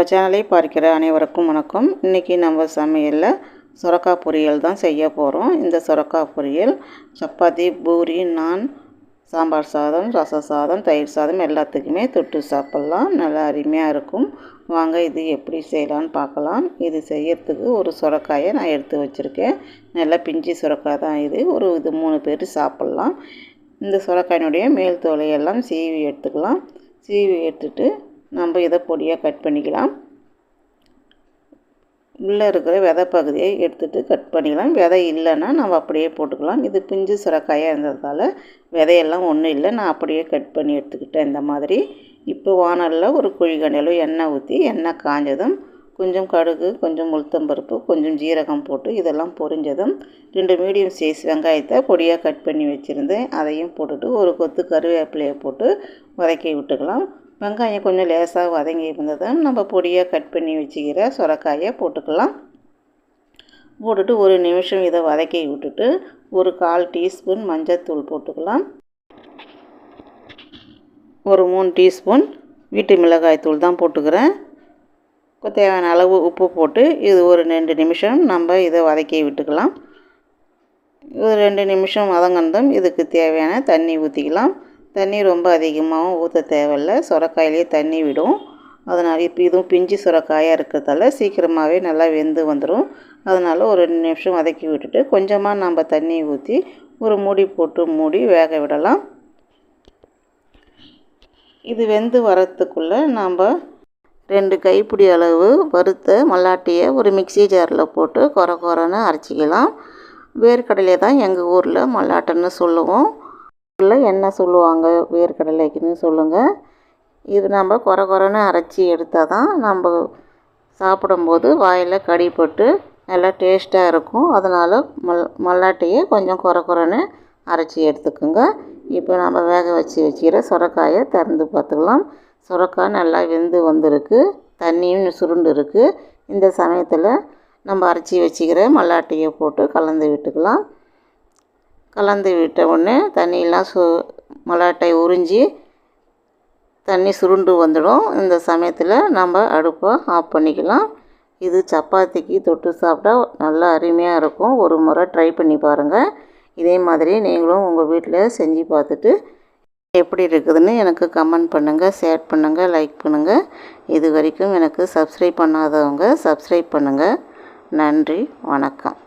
சேனலை பார்க்கிற அனைவருக்கும் வணக்கம். இன்றைக்கி நம்ம சமையலில் சுரக்காய் பொரியல் தான் செய்ய போகிறோம். இந்த சுரக்காய் பொரியல் சப்பாத்தி, பூரி, நான், சாம்பார் சாதம், ரச சாதம், தயிர் சாதம் எல்லாத்துக்குமே தொட்டு சாப்பிட்லாம். நல்லா அருமையாக இருக்கும். வாங்க இது எப்படி செய்யலான்னு பார்க்கலாம். இது செய்யறதுக்கு ஒரு சுரக்காயை நான் எடுத்து வச்சுருக்கேன். நல்லா பிஞ்சு சுரக்காய் தான் இது. இது 3 பேர் சாப்பிட்லாம். இந்த சுரக்காயினுடைய மேல் தோலையெல்லாம் சீவி எடுத்துக்கலாம். சீவி எடுத்துட்டு நம்ம இதை பொடியாக கட் பண்ணிக்கலாம். உள்ளே இருக்கிற விதை பகுதியை எடுத்துகிட்டு கட் பண்ணிக்கலாம். விதை இல்லைன்னா நம்ம அப்படியே போட்டுக்கலாம். இது பிஞ்சு சுரக்காயாக இருந்ததால் விதையெல்லாம் ஒன்றும் இல்லை, நான் அப்படியே கட் பண்ணி எடுத்துக்கிட்டேன் இந்த மாதிரி. இப்போ வானலில் ஒரு குழிக்கண்டையில் எண்ணெய் ஊற்றி எண்ணெய் காஞ்சதும் கொஞ்சம் கடுகு, கொஞ்சம் உளுத்தம்பருப்பு, கொஞ்சம் ஜீரகம் போட்டு இதெல்லாம் பொரிஞ்சதும் 2 மீடியம் சைஸ் வெங்காயத்தை பொடியாக கட் பண்ணி வச்சுருந்தேன். அதையும் போட்டுட்டு ஒரு கொத்து கருவேப்பிலையை போட்டு வதக்கி விட்டுக்கலாம். வெங்காயம் கொஞ்சம் லேசாக வதங்கி இருந்ததும் நம்ம பொடியாக கட் பண்ணி வச்சுக்கிற சுரக்காயை போட்டுக்கலாம். போட்டுட்டு 1 நிமிஷம் இதை வதக்கி விட்டுட்டு ஒரு 1/4 டீஸ்பூன் மஞ்சள் போட்டுக்கலாம். ஒரு 3 டீஸ்பூன் வீட்டு மிளகாய் தூள் தான் போட்டுக்கிறேன். தேவையான அளவு உப்பு போட்டு இது ஒரு 2 நிமிஷம் நம்ம இதை வதக்கி விட்டுக்கலாம். ஒரு 2 நிமிஷம் வதங்கினதும் இதுக்கு தேவையான தண்ணி ஊற்றிக்கலாம். தண்ணி ரொம்ப அதிகமாகவும் ஊற்ற தேவையில்லை, சுரக்காயிலே தண்ணி விடும். அதனால் இப்போ இதுவும் பிஞ்சு சுரக்காயாக இருக்கிறதால சீக்கிரமாகவே நல்லா வெந்து வந்துடும். அதனால் ஒரு 2 நிமிஷம் வதக்கி விட்டுட்டு கொஞ்சமாக நம்ம தண்ணி ஊற்றி ஒரு மூடி போட்டு மூடி வேக விடலாம். இது வெந்து வரத்துக்குள்ளே நாம் 2 கைப்பிடி அளவு வறுத்த மல்லாட்டியை ஒரு மிக்ஸி ஜாரில் போட்டு கொரன்னு அரைச்சிக்கலாம். வேர்க்கடலை தான் எங்கள் ஊரில் மல்லாட்டன்னு சொல்லுவோம். என்ன சொல்லுவாங்க வேர்க்கடலைக்குன்னு சொல்லுங்கள். இது நம்ம கொரன்னு அரைச்சி எடுத்தால் தான் நம்ம சாப்பிடும்போது வாயில் கடிப்பட்டு நல்லா டேஸ்ட்டாக இருக்கும். அதனால் மல்லாட்டையை கொஞ்சம் கொரன்னு அரைச்சி எடுத்துக்கோங்க. இப்போ நம்ம வேக வச்சுக்கிற சுரக்காயை திறந்து பார்த்துக்கலாம். சுரக்காய் நல்லா வெந்து வந்திருக்கு, தண்ணியும் சுருண்டு இருக்குது. இந்த சமயத்தில் நம்ம அரைச்சி வச்சுக்கிற மல்லாட்டையை போட்டு கலந்து விட்டுக்கலாம். கலந்து விட்ட உடனே தண்ணியெல்லாம் மல்லாட்டை உறிஞ்சி தண்ணி சுருண்டு வந்துடும். இந்த சமயத்தில் நம்ம அடுப்பை ஆஃப் பண்ணிக்கலாம். இது சப்பாத்திக்கு தொட்டு சாப்பிட்டா நல்லா அருமையாக இருக்கும். ஒரு முறை ட்ரை பண்ணி பாருங்கள். இதே மாதிரி நீங்களும் உங்கள் வீட்டில் செஞ்சு பார்த்துட்டு எப்படி இருக்குதுன்னு எனக்கு கமெண்ட் பண்ணுங்கள், ஷேர் பண்ணுங்கள், லைக் பண்ணுங்கள். இது வரைக்கும் எனக்கு சப்ஸ்கிரைப் பண்ணாதவங்க சப்ஸ்கிரைப் பண்ணுங்கள். நன்றி, வணக்கம்.